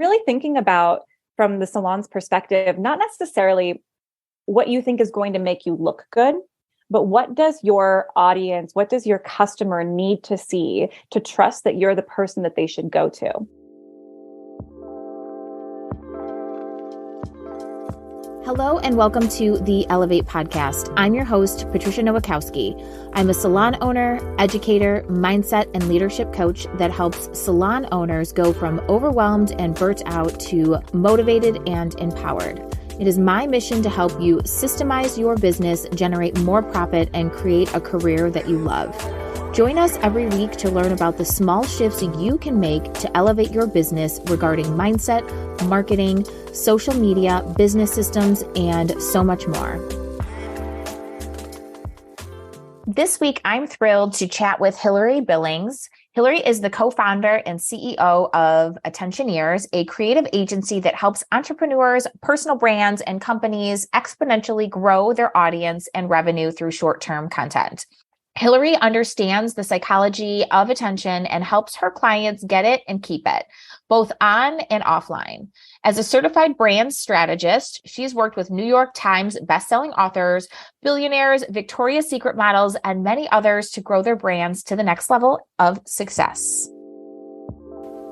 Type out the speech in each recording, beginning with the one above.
really thinking about, from the salon's perspective, not necessarily what you think is going to make you look good, but what does your audience, what does your customer need to see to trust that you're the person that they should go to? Hello and welcome to the Elevate podcast. I'm your host, Patricia Nowakowski. I'm a salon owner, educator, mindset, and leadership coach that helps salon owners go from overwhelmed and burnt out to motivated and empowered. It is my mission to help you systemize your business, generate more profit, and create a career that you love. Join us every week to learn about the small shifts you can make to elevate your business regarding mindset, marketing, social media, business systems, and so much more. This week, I'm thrilled to chat with Hilary Billings. Hilary is the co-founder and CEO of Attentioneers, a creative agency that helps entrepreneurs, personal brands, and companies exponentially grow their audience and revenue through short-term content. Hilary understands the psychology of attention and helps her clients get it and keep it, both on and offline. As a certified brand strategist, she's worked with New York Times bestselling authors, billionaires, Victoria's Secret models, and many others to grow their brands to the next level of success.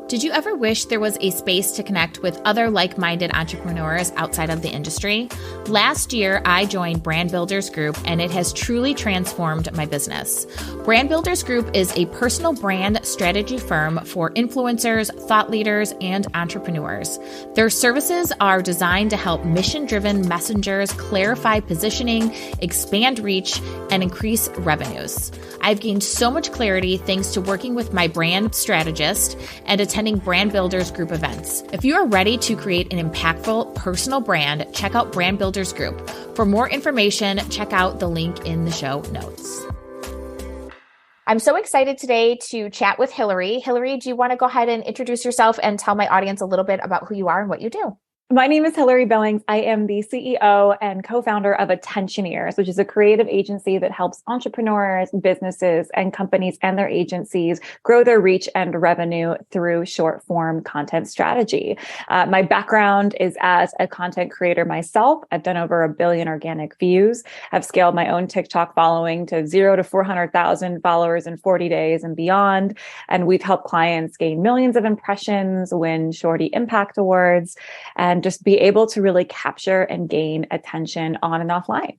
Did you ever wish there was a space to connect with other like-minded entrepreneurs outside of the industry? Last year, I joined Brand Builders Group, and it has truly transformed my business. Brand Builders Group is a personal brand strategy firm for influencers, thought leaders, and entrepreneurs. Their services are designed to help mission-driven messengers clarify positioning, expand reach, and increase revenues. I've gained so much clarity thanks to working with my brand strategist and attending Brand Builders Group events. If you are ready to create an impactful personal brand, check out Brand Builders Group. For more information, check out the link in the show notes. I'm so excited today to chat with Hilary. Hilary, do you want to go ahead and introduce yourself and tell my audience a little bit about who you are and what you do? My name is Hilary Billings. I am the CEO and co-founder of Attentioneers, which is a creative agency that helps entrepreneurs, businesses, and companies and their agencies grow their reach and revenue through short-form content strategy. My background is as a content creator myself. I've done over 1 billion organic views. I've scaled my own TikTok following to 0 to 400,000 followers in 40 days and beyond. And we've helped clients gain millions of impressions, win Shorty Impact Awards, and just be able to really capture and gain attention on and offline.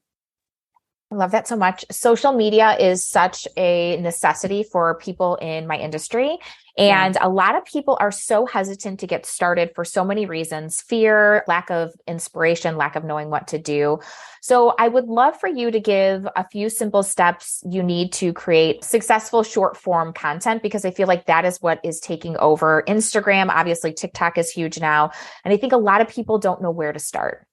I love that so much. Social media is such a necessity for people in my industry. And a lot of people are so hesitant to get started for so many reasons: fear, lack of inspiration, lack of knowing what to do. So I would love for you to give a few simple steps you need to create successful short form content, because I feel like that is what is taking over Instagram. Obviously, TikTok is huge now. And I think a lot of people don't know where to start.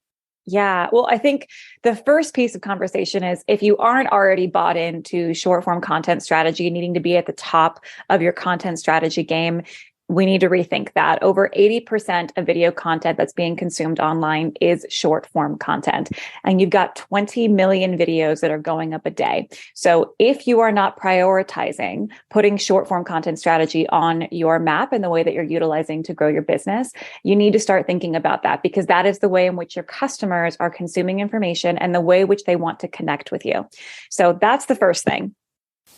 Yeah. Well, I think the first piece of conversation is, if you aren't already bought into short form content strategy, needing to be at the top of your content strategy game, we need to rethink that. Over 80% of video content that's being consumed online is short form content. And you've got 20 million videos that are going up a day. So if you are not prioritizing putting short form content strategy on your map and the way that you're utilizing to grow your business, you need to start thinking about that, because that is the way in which your customers are consuming information and the way which they want to connect with you. So that's the first thing.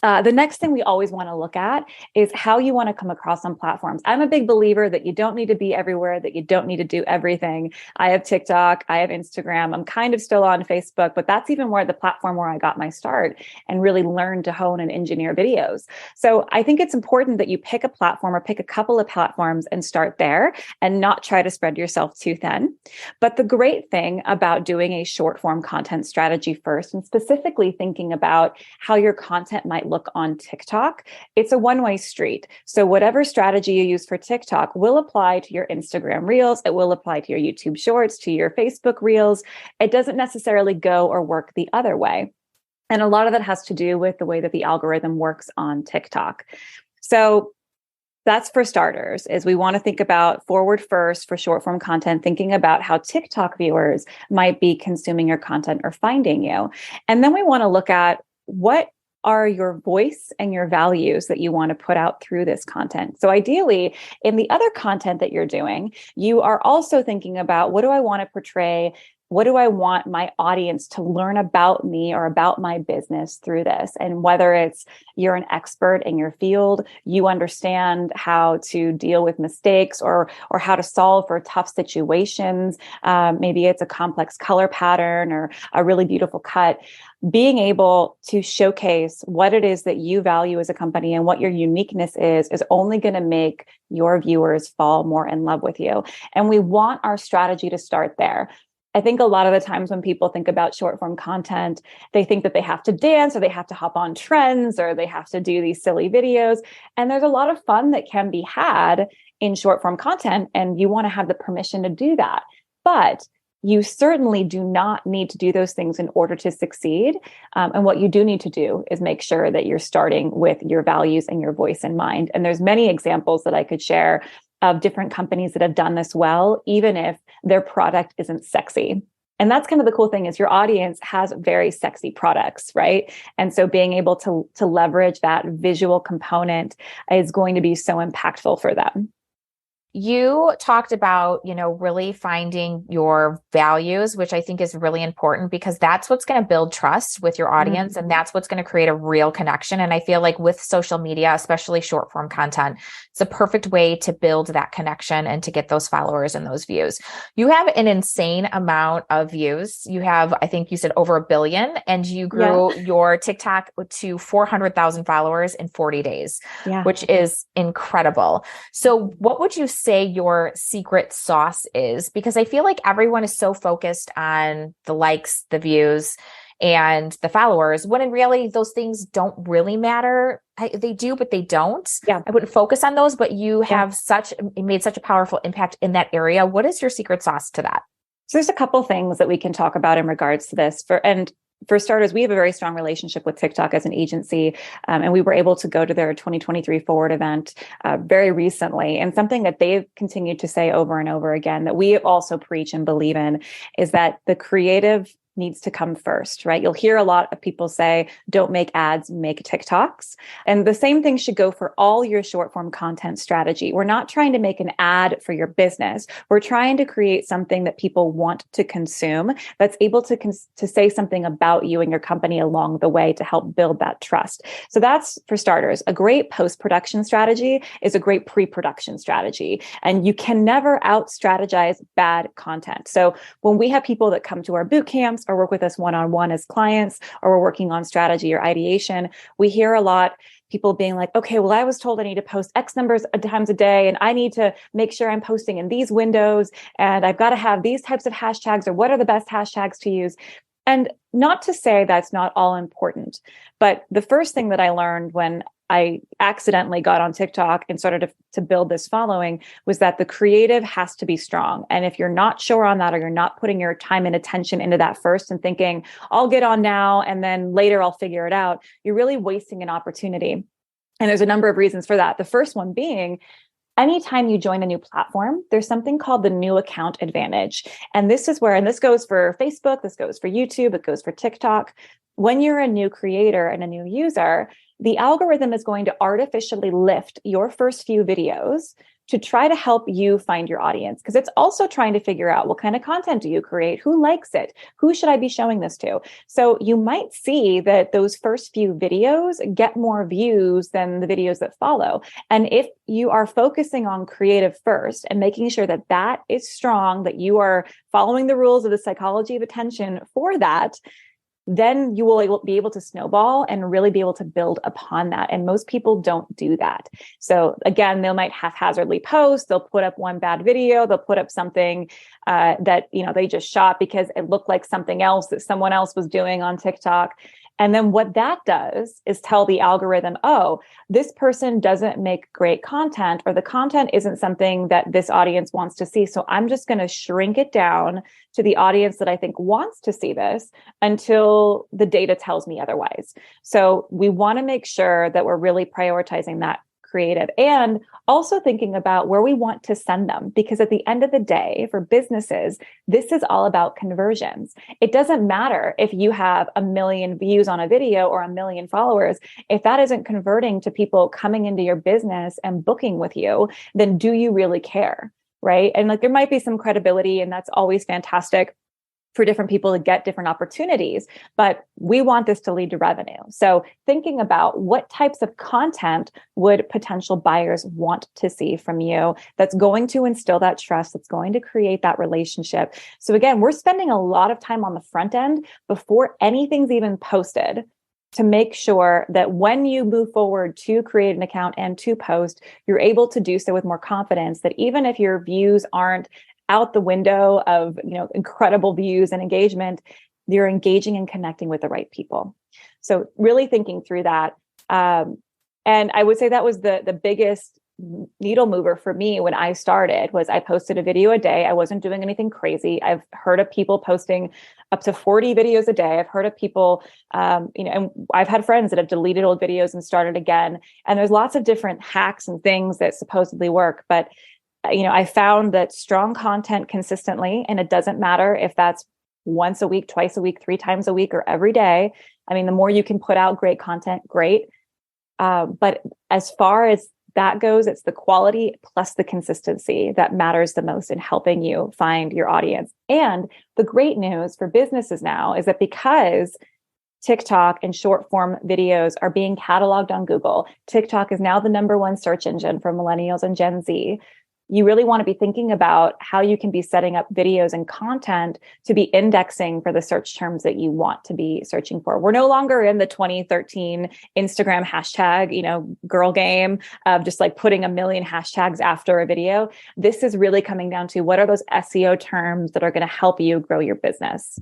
The next thing we always want to look at is how you want to come across on platforms. I'm a big believer that you don't need to be everywhere, that you don't need to do everything. I have TikTok, I have Instagram, I'm kind of still on Facebook, but that's even where the platform where I got my start and really learned to hone and engineer videos. So I think it's important that you pick a platform or pick a couple of platforms and start there and not try to spread yourself too thin. But the great thing about doing a short form content strategy first, and specifically thinking about how your content might look on TikTok, it's a one-way street. So whatever strategy you use for TikTok will apply to your Instagram Reels. It will apply to your YouTube Shorts, to your Facebook Reels. It doesn't necessarily go or work the other way. And a lot of that has to do with the way that the algorithm works on TikTok. So that's for starters, is we want to think about forward first for short form content, thinking about how TikTok viewers might be consuming your content or finding you. And then we want to look at what are your voice and your values that you want to put out through this content. So ideally, in the other content that you're doing, you are also thinking about, what do I want to portray? What do I want my audience to learn about me or about my business through this? And whether it's you're an expert in your field, you understand how to deal with mistakes or how to solve for tough situations. Maybe it's a complex color pattern or a really beautiful cut. Being able to showcase what it is that you value as a company and what your uniqueness is only going to make your viewers fall more in love with you. And we want our strategy to start there. I think a lot of the times when people think about short form content, they think that they have to dance or they have to hop on trends or they have to do these silly videos. And there's a lot of fun that can be had in short form content, and you want to have the permission to do that. But you certainly do not need to do those things in order to succeed. And what you do need to do is make sure that you're starting with your values and your voice in mind. And there's many examples that I could share of different companies that have done this well, even if their product isn't sexy. And that's kind of the cool thing, is your audience has very sexy products, right? And so being able to leverage that visual component is going to be so impactful for them. You talked about, really finding your values, which I think is really important because that's what's going to build trust with your audience. And that's what's going to create a real connection. And I feel like with social media, especially short form content, it's a perfect way to build that connection and to get those followers and those views. You have an insane amount of views. You have, I think you said over 1 billion, and you grew your TikTok to 400,000 followers in 40 days, which is incredible. So what would you say your secret sauce is? Because I feel like everyone is so focused on the likes, the views, and the followers, when in reality, those things don't really matter. They do, but they don't. I wouldn't focus on those, but you have made such a powerful impact in that area. What is your secret sauce to that? So there's a couple things that we can talk about in regards to this. For starters, we have a very strong relationship with TikTok as an agency, and we were able to go to their 2023 Forward event very recently. And something that they've continued to say over and over again that we also preach and believe in is that the creative needs to come first, right? You'll hear a lot of people say, don't make ads, make TikToks. And the same thing should go for all your short form content strategy. We're not trying to make an ad for your business. We're trying to create something that people want to consume, that's able to say something about you and your company along the way to help build that trust. So that's, for starters. A great post-production strategy is a great pre-production strategy. And you can never out-strategize bad content. So when we have people that come to our boot camps or work with us one-on-one as clients, or we're working on strategy or ideation, we hear a lot people being like, okay, well, I was told I need to post X numbers of times a day, and I need to make sure I'm posting in these windows, and I've got to have these types of hashtags, or what are the best hashtags to use? And not to say that's not all important, but the first thing that I learned when I accidentally got on TikTok and started to build this following was that the creative has to be strong. And if you're not sure on that, or you're not putting your time and attention into that first and thinking, I'll get on now and then later I'll figure it out, you're really wasting an opportunity. And there's a number of reasons for that. The first one being, anytime you join a new platform, there's something called the new account advantage. And this is where, and this goes for Facebook, this goes for YouTube, it goes for TikTok. When you're a new creator and a new user, the algorithm is going to artificially lift your first few videos to try to help you find your audience, because it's also trying to figure out, what kind of content do you create? Who likes it? Who should I be showing this to? So you might see that those first few videos get more views than the videos that follow. And if you are focusing on creative first and making sure that that is strong, that you are following the rules of the psychology of attention for that, then you will be able to snowball and really be able to build upon that. And most people don't do that. So again, they might haphazardly post, they'll put up one bad video, they'll put up something that, they just shot because it looked like something else that someone else was doing on TikTok. And then what that does is tell the algorithm, oh, this person doesn't make great content, or the content isn't something that this audience wants to see. So I'm just going to shrink it down to the audience that I think wants to see this until the data tells me otherwise. So we want to make sure that we're really prioritizing that creative, and also thinking about where we want to send them. Because at the end of the day, for businesses, this is all about conversions. It doesn't matter if you have 1 million views on a video or 1 million followers. If that isn't converting to people coming into your business and booking with you, then do you really care? Right. And like there might be some credibility, and that's always fantastic for different people to get different opportunities, but we want this to lead to revenue. So thinking about what types of content would potential buyers want to see from you that's going to instill that trust, that's going to create that relationship. So again, we're spending a lot of time on the front end before anything's even posted to make sure that when you move forward to create an account and to post, you're able to do so with more confidence, that even if your views aren't out the window of, incredible views and engagement, you're engaging and connecting with the right people. So really thinking through that. And I would say that was the biggest needle mover for me when I started. Was I posted a video a day. I wasn't doing anything crazy. I've heard of people posting up to 40 videos a day. I've heard of people, and I've had friends that have deleted old videos and started again. And there's lots of different hacks and things that supposedly work. But I found that strong content consistently, and it doesn't matter if that's once a week, twice a week, 3 times a week, or every day. I mean, the more you can put out great content, great. But as far as that goes, it's the quality plus the consistency that matters the most in helping you find your audience. And the great news for businesses now is that because TikTok and short form videos are being cataloged on Google, TikTok is now the #1 search engine for millennials and Gen Z. You really want to be thinking about how you can be setting up videos and content to be indexing for the search terms that you want to be searching for. We're no longer in the 2013 Instagram hashtag, girl game of just like putting 1 million hashtags after a video. This is really coming down to what are those SEO terms that are going to help you grow your business.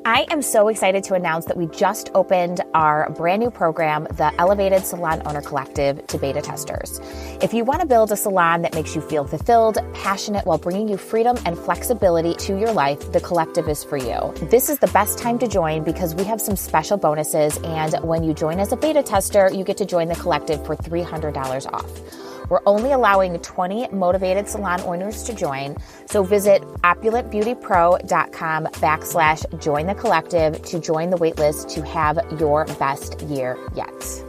I am so excited to announce that we just opened our brand new program, the Elevated Salon Owner Collective, to beta testers. If you want to build a salon that makes you feel fulfilled, passionate, while bringing you freedom and flexibility to your life, the collective is for you. This is the best time to join because we have some special bonuses, and when you join as a beta tester, you get to join the collective for $300 off. We're only allowing 20 motivated salon owners to join. So visit opulentbeautypro.com/join the collective to join the waitlist to have your best year yet.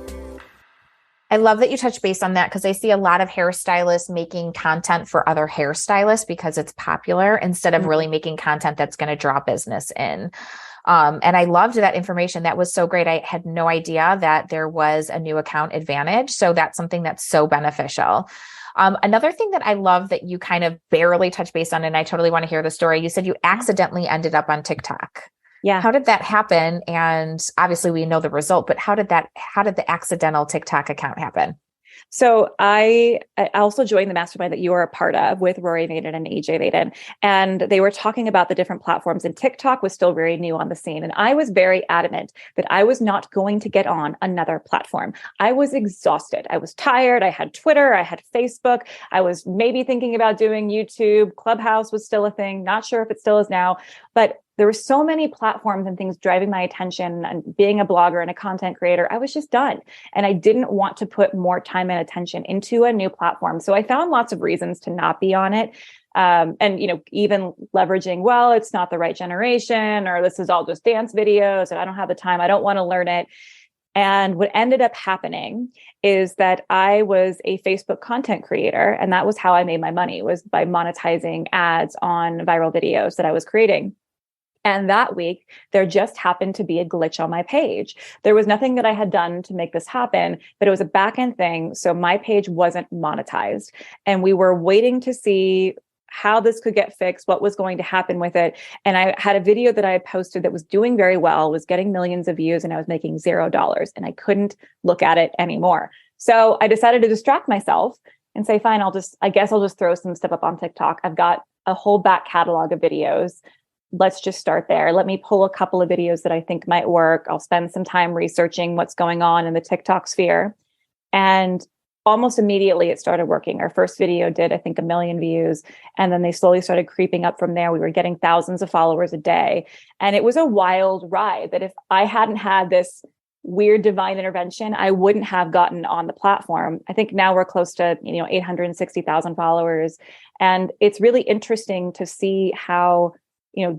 I love that you touch base on that, because I see a lot of hairstylists making content for other hairstylists because it's popular, instead of really making content that's going to draw business in. And I loved that information. That was so great. I had no idea that there was a new account advantage. So that's something that's so beneficial. Another thing that I love that you kind of barely touch base on, and I totally want to hear the story. You said you accidentally ended up on TikTok. Yeah. How did that happen? And obviously we know the result, but how did the accidental TikTok account happen? So I also joined the mastermind that you are a part of with Rory Vaden and AJ Vaden. And they were talking about the different platforms, and TikTok was still very new on the scene. And I was very adamant that I was not going to get on another platform. I was exhausted. I was tired. I had Twitter. I had Facebook. I was maybe thinking about doing YouTube. Clubhouse was still a thing. Not sure if it still is now, but there were so many platforms and things driving my attention, and being a blogger and a content creator, I was just done. And I didn't want to put more time and attention into a new platform. So I found lots of reasons to not be on it. And, even leveraging, well, it's not the right generation, or this is all just dance videos and I don't have the time. I don't want to learn it. And what ended up happening is that I was a Facebook content creator. And that was how I made my money, was by monetizing ads on viral videos that I was creating. And that week, there just happened to be a glitch on my page. There was nothing that I had done to make this happen, but it was a back-end thing. So my page wasn't monetized. And we were waiting to see how this could get fixed, what was going to happen with it. And I had a video that I had posted that was doing very well, was getting millions of views, and I was making $0. And I couldn't look at it anymore. So I decided to distract myself and say, fine, I guess I'll just throw some stuff up on TikTok. I've got a whole back catalog of videos. Let's just start there. Let me pull a couple of videos that I think might work. I'll spend some time researching what's going on in the TikTok sphere. And almost immediately it started working. Our first video did, I think, 1 million views. And then they slowly started creeping up from there. We were getting thousands of followers a day. And it was a wild ride that if I hadn't had this weird divine intervention, I wouldn't have gotten on the platform. I think now we're close to, 860,000 followers. And it's really interesting to see how,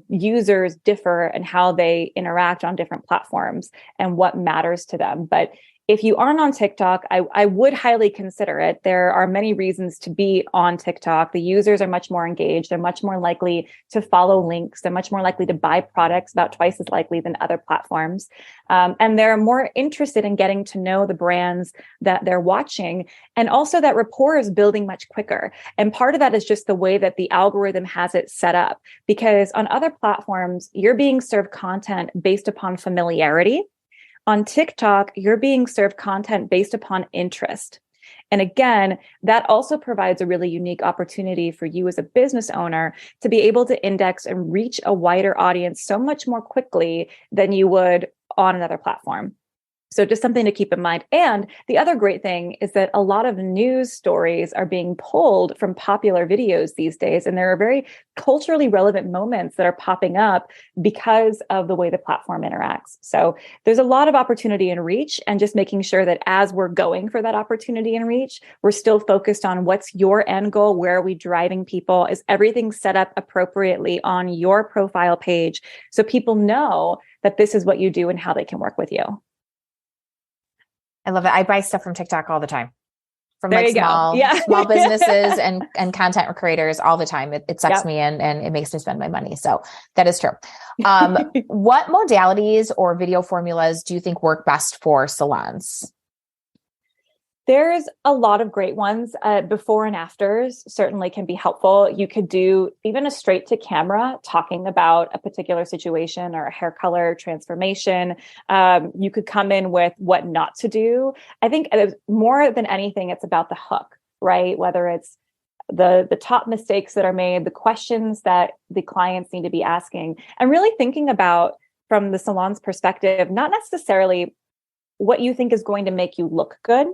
users differ and how they interact on different platforms and what matters to them. But if you aren't on TikTok, I would highly consider it. There are many reasons to be on TikTok. The users are much more engaged. They're much more likely to follow links. They're much more likely to buy products, about twice as likely than other platforms. And they're more interested in getting to know the brands that they're watching. And also that rapport is building much quicker. And part of that is just the way that the algorithm has it set up. Because on other platforms, you're being served content based upon familiarity. On TikTok, you're being served content based upon interest. And again, that also provides a really unique opportunity for you as a business owner to be able to index and reach a wider audience so much more quickly than you would on another platform. So just something to keep in mind. And the other great thing is that a lot of news stories are being pulled from popular videos these days. And there are very culturally relevant moments that are popping up because of the way the platform interacts. So there's a lot of opportunity and reach, and just making sure that as we're going for that opportunity and reach, we're still focused on what's your end goal, where are we driving people, is everything set up appropriately on your profile page so people know that this is what you do and how they can work with you. I love it. I buy stuff from TikTok all the time, from there like small businesses and content creators all the time. It sucks me in and it makes me spend my money. So that is true. What modalities or video formulas do you think work best for salons? There's a lot of great ones. Before and afters certainly can be helpful. You could do even a straight to camera talking about a particular situation or a hair color transformation. You could come in with what not to do. I think more than anything, it's about the hook, right? Whether it's the top mistakes that are made, the questions that the clients need to be asking, and really thinking about from the salon's perspective, not necessarily what you think is going to make you look good,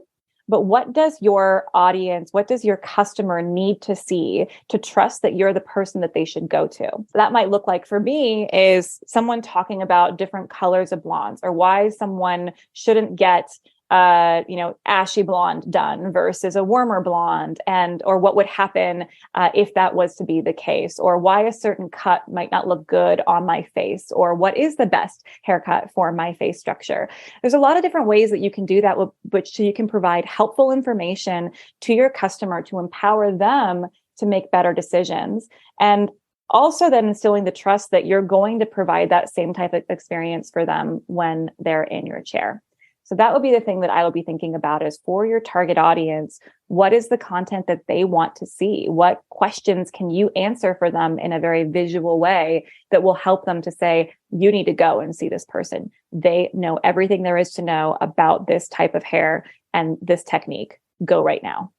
but what does your audience, what does your customer need to see to trust that you're the person that they should go to? So that might look like, for me, is someone talking about different colors of blondes, or why someone shouldn't get ashy blonde done versus a warmer blonde, or what would happen if that was to be the case, or why a certain cut might not look good on my face, or what is the best haircut for my face structure. There's a lot of different ways that you can do that, which you can provide helpful information to your customer to empower them to make better decisions. And also then instilling the trust that you're going to provide that same type of experience for them when they're in your chair. So that would be the thing that I would be thinking about, is for your target audience, what is the content that they want to see? What questions can you answer for them in a very visual way that will help them to say, you need to go and see this person. They know everything there is to know about this type of hair and this technique. Go right now.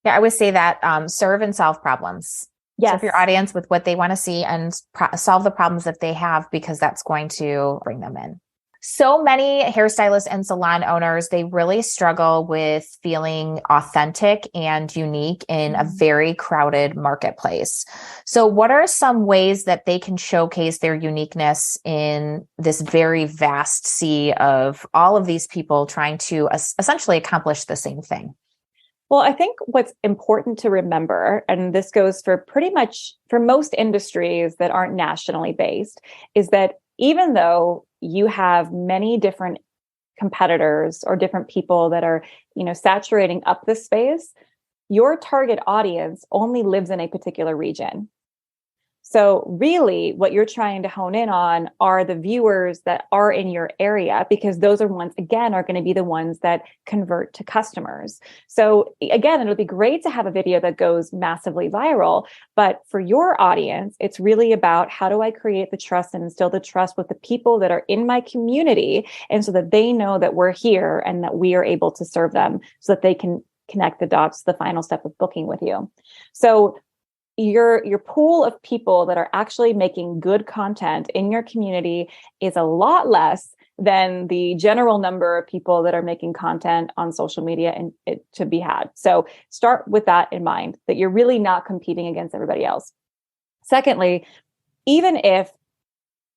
Yeah, I would say that serve and solve problems. Yes. Serve your audience with what they want to see and solve the problems that they have, because that's going to bring them in. So many hairstylists and salon owners, they really struggle with feeling authentic and unique in a very crowded marketplace. So what are some ways that they can showcase their uniqueness in this very vast sea of all of these people trying to essentially accomplish the same thing? Well, I think what's important to remember, and this goes for pretty much for most industries that aren't nationally based, is that even though you have many different competitors or different people that are, saturating up the space, your target audience only lives in a particular region. So really what you're trying to hone in on are the viewers that are in your area, because those are ones, again, are going to be the ones that convert to customers. So again, it'll be great to have a video that goes massively viral, but for your audience, it's really about, how do I create the trust and instill the trust with the people that are in my community, and so that they know that we're here and that we are able to serve them, so that they can connect the dots to the final step of booking with you. So your pool of people that are actually making good content in your community is a lot less than the general number of people that are making content on social media and it to be had. So start with that in mind, that you're really not competing against everybody else. Secondly, even if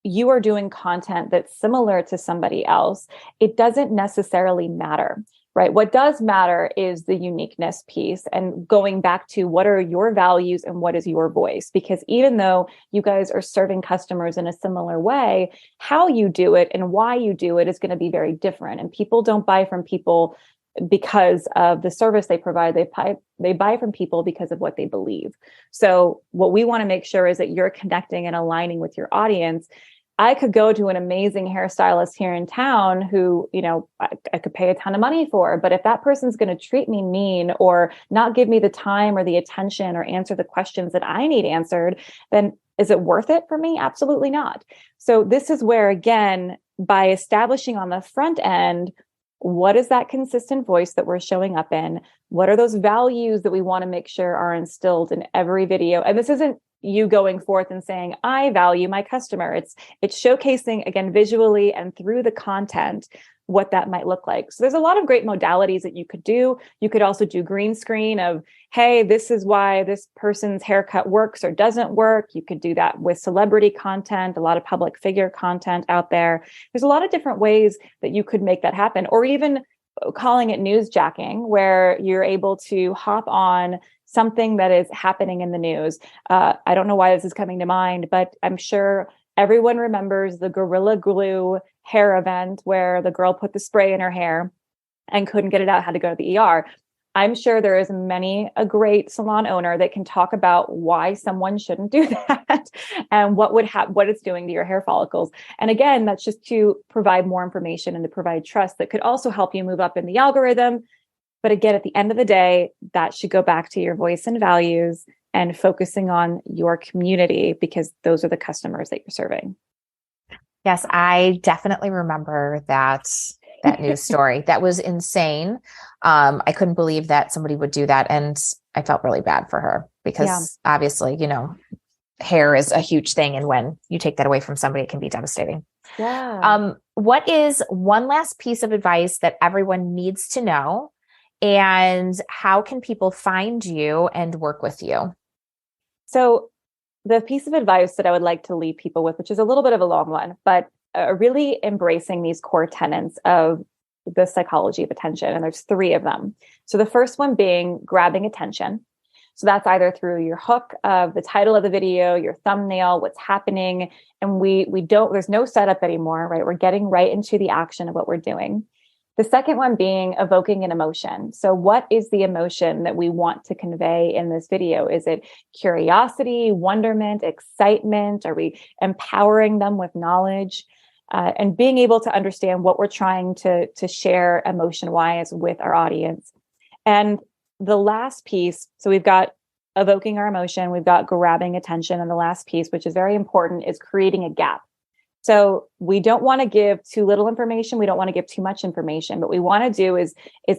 you are doing content that's similar to somebody else, it doesn't necessarily matter, right? What does matter is the uniqueness piece and going back to what are your values and what is your voice? Because even though you guys are serving customers in a similar way, how you do it and why you do it is going to be very different. And people don't buy from people because of the service they provide. They buy from people because of what they believe. So what we want to make sure is that you're connecting and aligning with your audience. I could go to an amazing hairstylist here in town who, I could pay a ton of money for, but if that person's going to treat me mean or not give me the time or the attention or answer the questions that I need answered, then is it worth it for me? Absolutely not. So this is where, again, by establishing on the front end, what is that consistent voice that we're showing up in? What are those values that we want to make sure are instilled in every video? And this isn't you going forth and saying, I value my customer. It's showcasing, again, visually and through the content, what that might look like. So there's a lot of great modalities that you could do. You could also do green screen of, hey, this is why this person's haircut works or doesn't work. You could do that with celebrity content, a lot of public figure content out there. There's a lot of different ways that you could make that happen, or even calling it newsjacking, where you're able to hop on something that is happening in the news. I don't know why this is coming to mind, but I'm sure everyone remembers the Gorilla Glue hair event where the girl put the spray in her hair and couldn't get it out, had to go to the ER. I'm sure there is many a great salon owner that can talk about why someone shouldn't do that and what it's doing to your hair follicles. And again, that's just to provide more information and to provide trust that could also help you move up in the algorithm. But again, at the end of the day, that should go back to your voice and values and focusing on your community, because those are the customers that you're serving. Yes, I definitely remember that news story. That was insane. I couldn't believe that somebody would do that. And I felt really bad for her because obviously, hair is a huge thing. And when you take that away from somebody, it can be devastating. Yeah. What is one last piece of advice that everyone needs to know? And how can people find you and work with you? So the piece of advice that I would like to leave people with, which is a little bit of a long one, but really embracing these core tenets of the psychology of attention. And there's 3 of them. So the first one being grabbing attention. So that's either through your hook of the title of the video, your thumbnail, what's happening. And there's no setup anymore, right? We're getting right into the action of what we're doing. The second one being evoking an emotion. So what is the emotion that we want to convey in this video? Is it curiosity, wonderment, excitement? Are we empowering them with knowledge? And being able to understand what we're trying to share emotion-wise with our audience. And the last piece, so we've got evoking our emotion, we've got grabbing attention, and the last piece, which is very important, is creating a gap. So we don't want to give too little information. We don't want to give too much information. But what we want to do is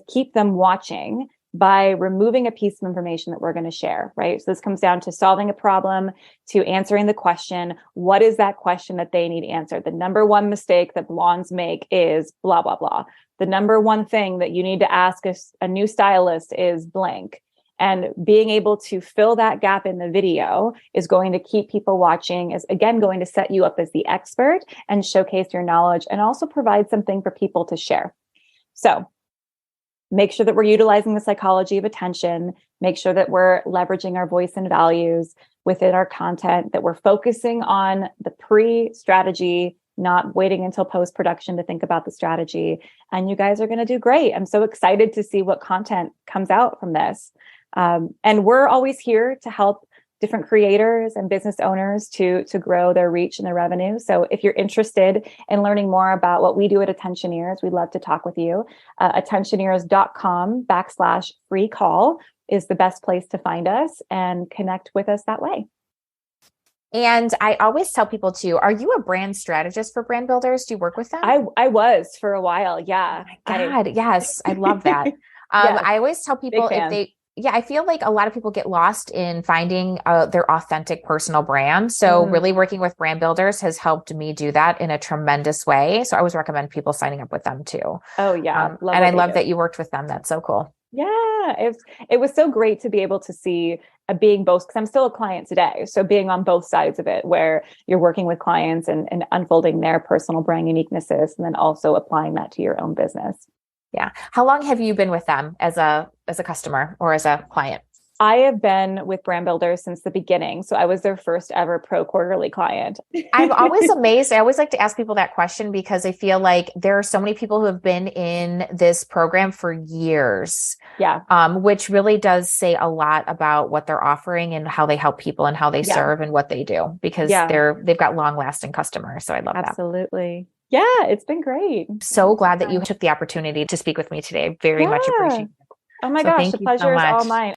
keep them watching by removing a piece of information that we're going to share, right? So this comes down to solving a problem, to answering the question. What is that question that they need answered? The number one mistake that blondes make is blah, blah, blah. The number one thing that you need to ask a new stylist is blank. And being able to fill that gap in the video is going to keep people watching, is again going to set you up as the expert and showcase your knowledge and also provide something for people to share. So make sure that we're utilizing the psychology of attention, make sure that we're leveraging our voice and values within our content, that we're focusing on the pre-strategy, not waiting until post-production to think about the strategy. And you guys are going to do great. I'm so excited to see what content comes out from this. And we're always here to help different creators and business owners to grow their reach and their revenue. So if you're interested in learning more about what we do at Attentioneers, we'd love to talk with you. Attentioneers.com/free call is the best place to find us and connect with us that way. And I always tell people too, are you a brand strategist for brand builders? Do you work with them? I was for a while. Yeah. Oh my God. Yes. I love that. Yes. I always tell people I feel like a lot of people get lost in finding their authentic personal brand. So really working with brand builders has helped me do that in a tremendous way. So I always recommend people signing up with them too. Oh yeah. And I love that you worked with them. That's so cool. Yeah, it was so great to be able to see being both, because I'm still a client today. So being on both sides of it, where you're working with clients and unfolding their personal brand uniquenesses, and then also applying that to your own business. Yeah. How long have you been with them as a customer or as a client? I have been with Brand Builders since the beginning. So I was their first ever pro quarterly client. I'm always amazed. I always like to ask people that question because I feel like there are so many people who have been in this program for years. Yeah. Which really does say a lot about what they're offering and how they help people and how they Yeah. serve and what they do, because Yeah. they've got long lasting customers. So I love that. Absolutely. Yeah, it's been great. So glad that you took the opportunity to speak with me today. Very much appreciate it. Oh my So gosh, thank the you so pleasure is all much. mine.